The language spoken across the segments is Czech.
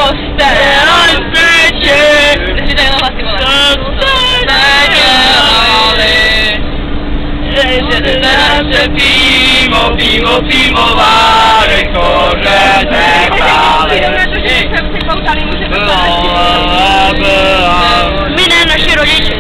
jste nás péči, si tak hlasy vole. Co jste dělali, že se pímovali, kořete králi. My ne, naši rodiče.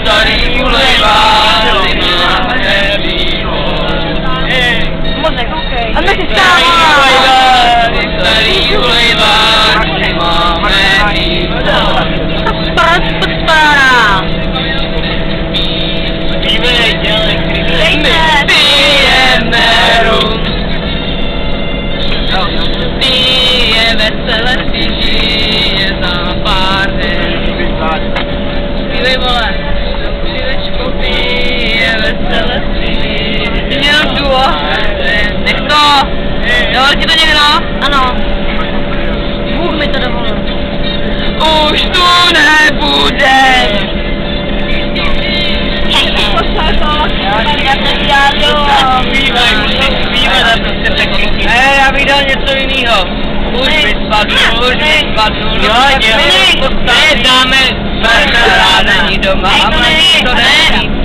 Starý ulejvár, máme víno. Moc nekoukej. A taky starý ulejvár, máme víno. To spadá. Pijeme rum. Pijeme celestí, žije za pár den. Pílej vole, přivečku pijeme celestí. Měl duo. Nech to. Dovol ti to někdo? Ano. Bůh mi to dovolil. Už tu nebude. Já bych dal něco jiného. Už by spadnul, dáme, ráda ní doma, a to ne.